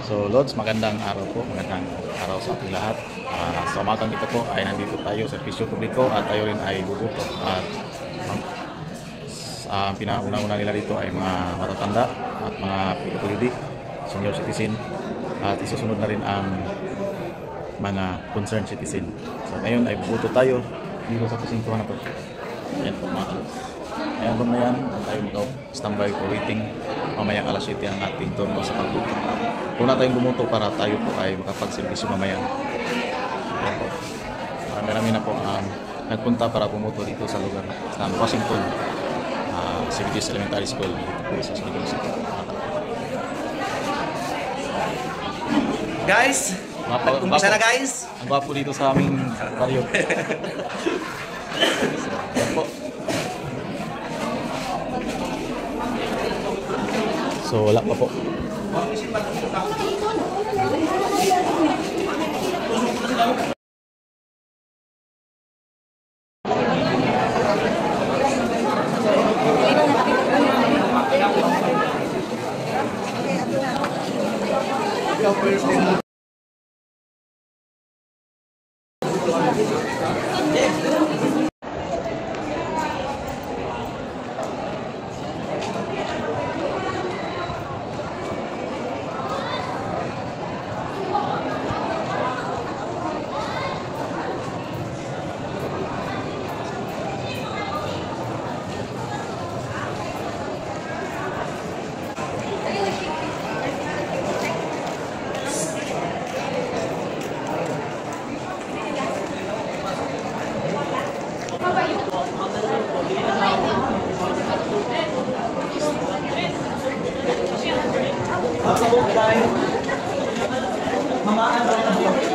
So Lods, magandang araw po, magandang araw sa ating lahat. Sa umagang ito po ay nandito tayo sa servisyo publiko at tayo rin ay bubuto. At ang pinauna-una nila dito ay mga matatanda at mga PWD, senior citizen, at isusunod na rin ang mga concerned citizen. So ngayon ay bubuto tayo dito sa presintuhan na to. Ayan po mga Lods. Ayan po na yan, tayo mag-standby for waiting. Mamayang alas 7 ang ating turno sa pagbuto. Kung na tayong bumuto para tayo po ay makapagservisyo mamaya. Ayan po. Marami na po ang nagpunta para bumuto dito sa lugar ng Washington Civitas Elementary School dito po sa Siliguri City. Guys, umpisa na guys. Ang gwapo dito sa aming baryo. Ayan po. So wala pa po. Mamaan